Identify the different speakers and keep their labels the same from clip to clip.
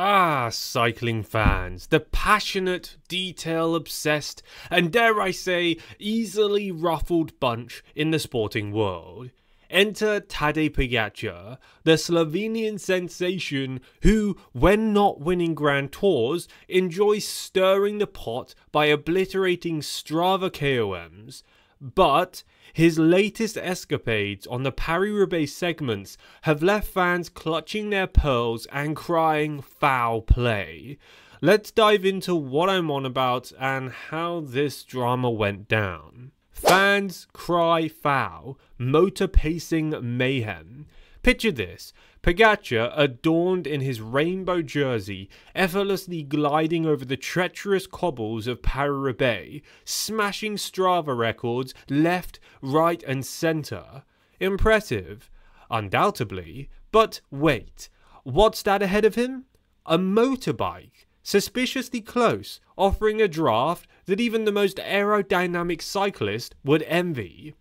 Speaker 1: Ah, cycling fans, the passionate, detail-obsessed, and dare I say, easily ruffled bunch in the sporting world. Enter Tadej Pogačar, the Slovenian sensation who, when not winning Grand Tours, enjoys stirring the pot by obliterating Strava KOMs. But his latest escapades on the Paris-Roubaix segments have left fans clutching their pearls and crying foul play. Let's dive into what I'm on about and how this drama went down. Fans cry foul, motor pacing mayhem. Picture this, Pogačar, adorned in his rainbow jersey, effortlessly gliding over the treacherous cobbles of Paris-Roubaix, smashing Strava records left, right and centre. Impressive, undoubtedly, but wait, what's that ahead of him? A motorbike, suspiciously close, offering a draft that even the most aerodynamic cyclist would envy.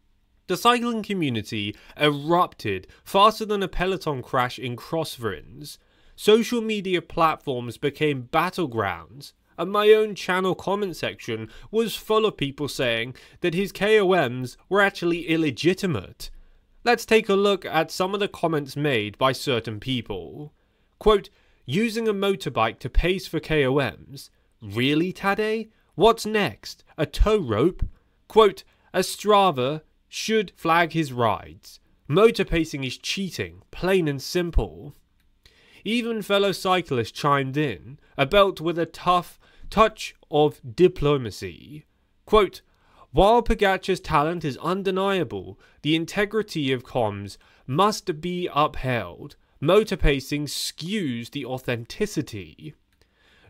Speaker 1: The cycling community erupted faster than a peloton crash in crosswinds. Social media platforms became battlegrounds, and my own channel comment section was full of people saying that his KOMs were actually illegitimate. Let's take a look at some of the comments made by certain people. Quote, using a motorbike to pace for KOMs? Really, Tadej? What's next? A tow rope? Quote, a Strava should flag his rides. Motor pacing is cheating, plain and simple. Even fellow cyclists chimed in, a belt with a tough touch of diplomacy. Quote, while Pogačar's talent is undeniable, the integrity of KOMs must be upheld. Motor pacing skews the authenticity.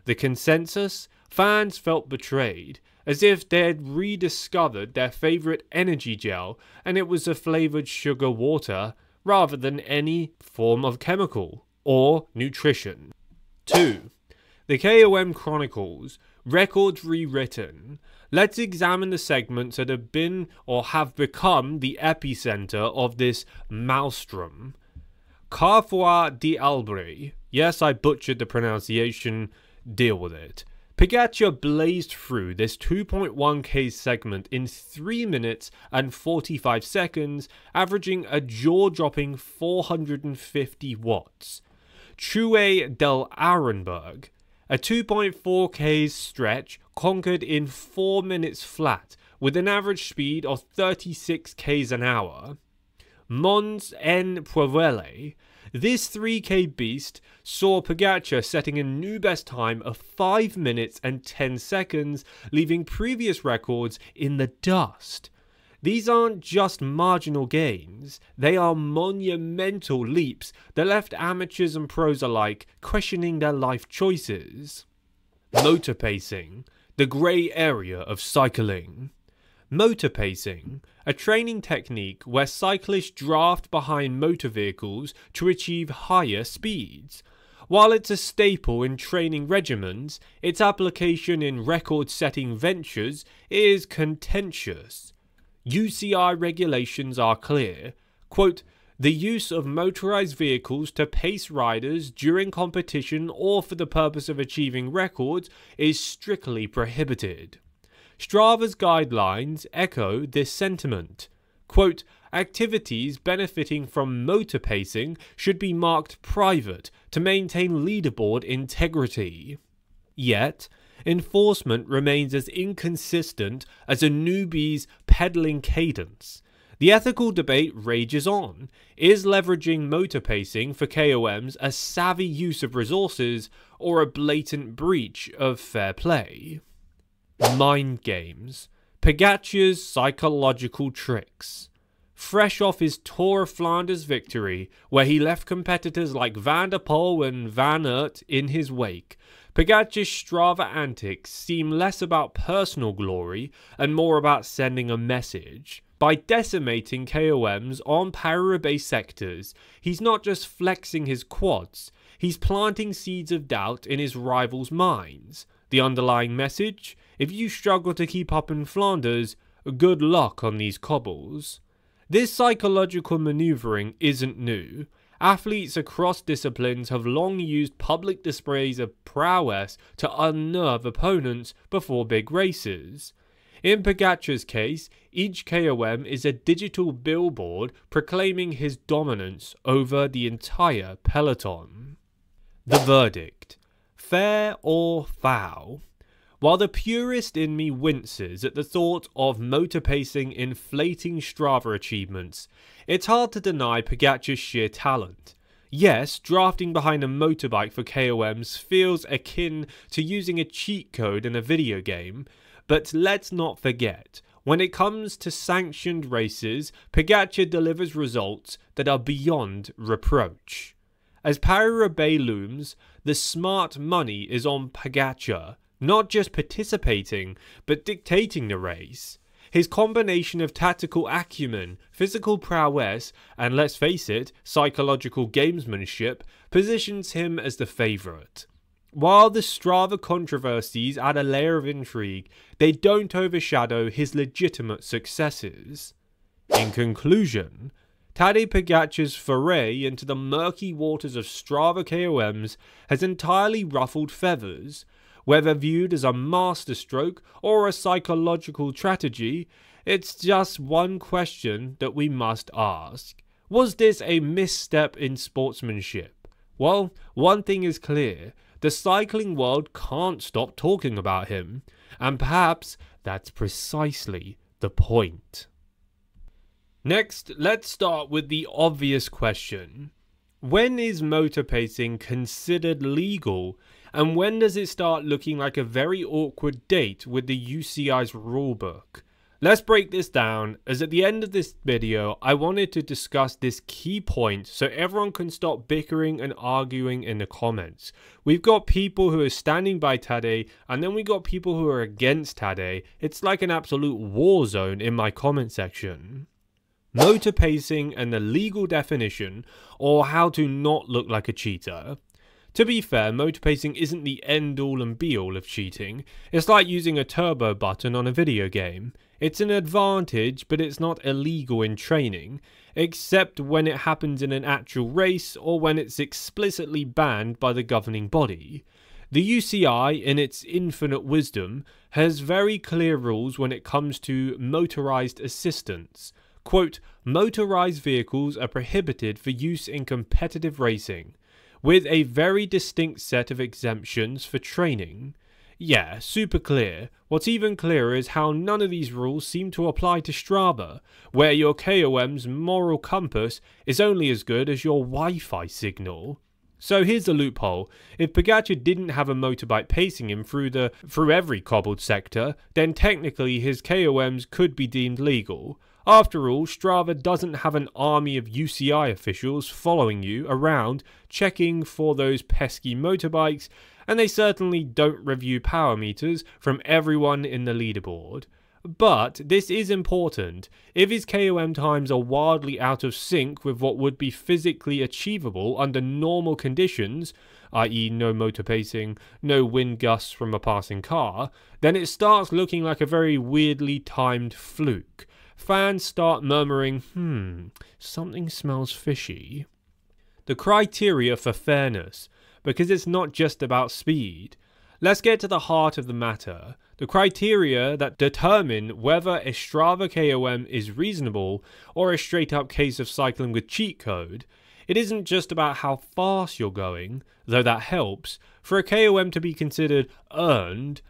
Speaker 1: The consensus? Fans felt betrayed, as if they had rediscovered their favourite energy gel and it was a flavoured sugar water rather than any form of chemical or nutrition. 2. The KOM Chronicles, records rewritten. Let's examine the segments that have been or have become the epicentre of this maelstrom. Carrefour d'Albret. Yes, I butchered the pronunciation. Deal with it. Pogačar blazed through this 2.1k segment in 3 minutes and 45 seconds, averaging a jaw-dropping 450 watts. Truet del Arenberg, a 2.4k stretch conquered in 4 minutes flat, with an average speed of 36 km an hour. Mons en Puevele. This 3k beast saw Pogačar setting a new best time of 5 minutes and 10 seconds, leaving previous records in the dust. These aren't just marginal gains, they are monumental leaps that left amateurs and pros alike questioning their life choices. Motor pacing, the grey area of cycling. Motor pacing, a training technique where cyclists draft behind motor vehicles to achieve higher speeds. While it's a staple in training regimens, its application in record-setting ventures is contentious. UCI regulations are clear. Quote, the use of motorized vehicles to pace riders during competition or for the purpose of achieving records is strictly prohibited. Strava's guidelines echo this sentiment. Quote, activities benefiting from motor pacing should be marked private to maintain leaderboard integrity. Yet, enforcement remains as inconsistent as a newbie's pedaling cadence. The ethical debate rages on. Is leveraging motor pacing for KOMs a savvy use of resources or a blatant breach of fair play? Mind games. Pogačar's psychological tricks. Fresh off his Tour of Flanders victory, where he left competitors like Van der Poel and Van Aert in his wake, Pogačar's Strava antics seem less about personal glory and more about sending a message. By decimating KOMs on Paris-Roubaix sectors, he's not just flexing his quads, he's planting seeds of doubt in his rivals' minds. The underlying message? If you struggle to keep up in Flanders, good luck on these cobbles. This psychological maneuvering isn't new. Athletes across disciplines have long used public displays of prowess to unnerve opponents before big races. In Pogačar's case, each KOM is a digital billboard proclaiming his dominance over the entire peloton. The verdict: fair or foul? While the purist in me winces at the thought of motor pacing inflating Strava achievements, it's hard to deny Pogačar's sheer talent. Yes, drafting behind a motorbike for KOMs feels akin to using a cheat code in a video game, but let's not forget, when it comes to sanctioned races, Pogačar delivers results that are beyond reproach. As Paris-Roubaix looms, the smart money is on Pogačar, not just participating, but dictating the race. His combination of tactical acumen, physical prowess, and let's face it, psychological gamesmanship, positions him as the favourite. While the Strava controversies add a layer of intrigue, they don't overshadow his legitimate successes. In conclusion, Tadej Pogačar's foray into the murky waters of Strava KOMs has entirely ruffled feathers. Whether viewed as a masterstroke or a psychological strategy, it's just one question that we must ask. Was this a misstep in sportsmanship? Well, one thing is clear. The cycling world can't stop talking about him. And perhaps that's precisely the point. Next, let's start with the obvious question. When is motor pacing considered legal, and when does it start looking like a very awkward date with the UCI's rulebook? Let's break this down, as at the end of this video I wanted to discuss this key point so everyone can stop bickering and arguing in the comments. We've got people who are standing by Tadej, and then we got people who are against Tadej. It's like an absolute war zone in my comment section. Motor pacing and the legal definition, or how to not look like a cheater. To be fair, motor pacing isn't the end all and be all of cheating. It's like using a turbo button on a video game. It's an advantage, but it's not illegal in training, except when it happens in an actual race or when it's explicitly banned by the governing body. The UCI, in its infinite wisdom, has very clear rules when it comes to motorized assistance. Quote, motorized vehicles are prohibited for use in competitive racing, with a very distinct set of exemptions for training. Yeah, super clear. What's even clearer is how none of these rules seem to apply to Strava, where your KOM's moral compass is only as good as your Wi-Fi signal. So here's the loophole. If Pogačar didn't have a motorbike pacing him through every cobbled sector, then technically his KOMs could be deemed legal. After all, Strava doesn't have an army of UCI officials following you around checking for those pesky motorbikes, and they certainly don't review power meters from everyone in the leaderboard. But this is important. If his KOM times are wildly out of sync with what would be physically achievable under normal conditions, i.e. no motor pacing, no wind gusts from a passing car, then it starts looking like a very weirdly timed fluke. Fans start murmuring, something smells fishy. The criteria for fairness, because it's not just about speed. Let's get to the heart of the matter. The criteria that determine whether a Strava KOM is reasonable or a straight up case of cycling with cheat code. It isn't just about how fast you're going, though that helps. For a KOM to be considered earned,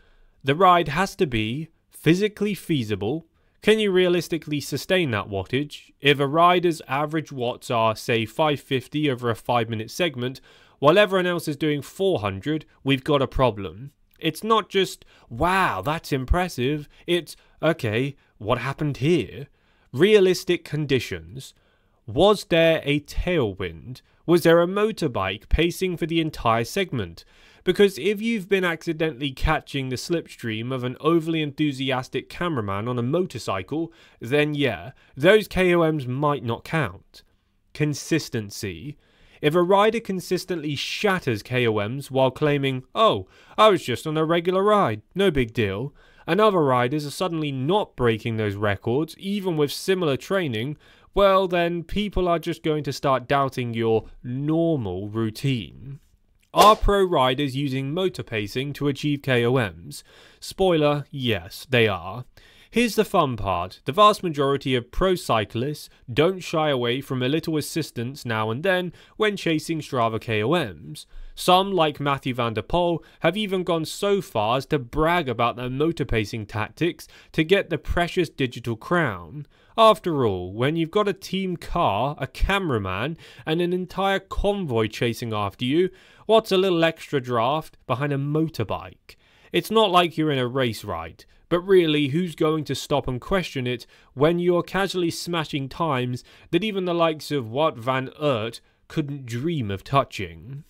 Speaker 1: the ride has to be physically feasible. Can you realistically sustain that wattage? If a rider's average watts are, say, 550 over a 5-minute segment, while everyone else is doing 400, we've got a problem. It's not just, wow, that's impressive. It's, okay, what happened here? Realistic conditions. Was there a tailwind? Was there a motorbike pacing for the entire segment? Because if you've been accidentally catching the slipstream of an overly enthusiastic cameraman on a motorcycle, then yeah, those KOMs might not count. Consistency. If a rider consistently shatters KOMs while claiming, oh, I was just on a regular ride, no big deal, and other riders are suddenly not breaking those records, even with similar training, well then people are just going to start doubting your normal routine. Are pro riders using motor pacing to achieve KOMs? Spoiler, yes, they are. Here's the fun part. The vast majority of pro cyclists don't shy away from a little assistance now and then when chasing Strava KOMs. Some, like Mathieu van der Poel, have even gone so far as to brag about their motor pacing tactics to get the precious digital crown. After all, when you've got a team car, a cameraman, and an entire convoy chasing after you, what's a little extra draft behind a motorbike? It's not like you're in a race, right? But really, who's going to stop and question it when you're casually smashing times that even the likes of Wout van Aert couldn't dream of touching?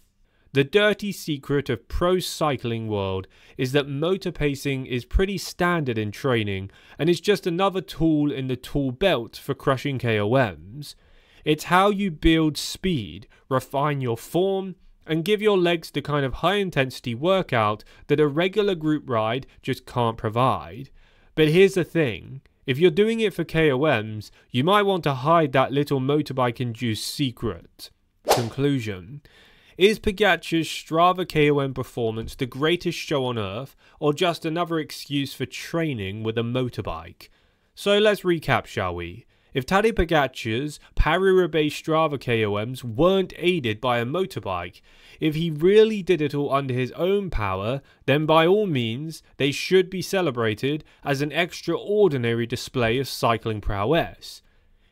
Speaker 1: The dirty secret of pro cycling world is that motor pacing is pretty standard in training and is just another tool in the tool belt for crushing KOMs. It's how you build speed, refine your form, and give your legs the kind of high-intensity workout that a regular group ride just can't provide. But here's the thing, if you're doing it for KOMs, you might want to hide that little motorbike-induced secret. Conclusion. Is Pogačar's Strava KOM performance the greatest show on earth, or just another excuse for training with a motorbike? So let's recap, shall we? If Tadej Pogačar's Paris-Roubaix Strava KOMs weren't aided by a motorbike, if he really did it all under his own power, then by all means they should be celebrated as an extraordinary display of cycling prowess.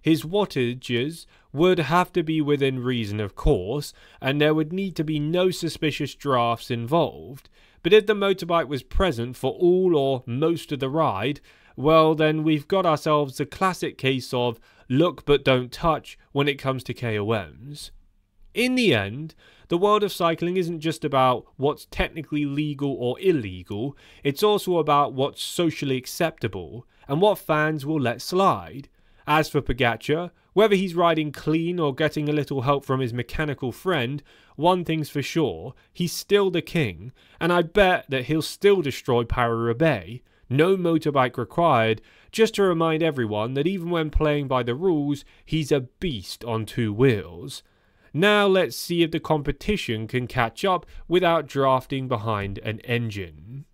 Speaker 1: His wattages would have to be within reason, of course, and there would need to be no suspicious drafts involved. But if the motorbike was present for all or most of the ride, well then we've got ourselves the classic case of look but don't touch when it comes to KOMs. In the end, the world of cycling isn't just about what's technically legal or illegal, it's also about what's socially acceptable and what fans will let slide. As for Pogačar, whether he's riding clean or getting a little help from his mechanical friend, one thing's for sure, he's still the king, and I bet that he'll still destroy Paris-Roubaix. No motorbike required, just to remind everyone that even when playing by the rules, he's a beast on two wheels. Now let's see if the competition can catch up without drafting behind an engine.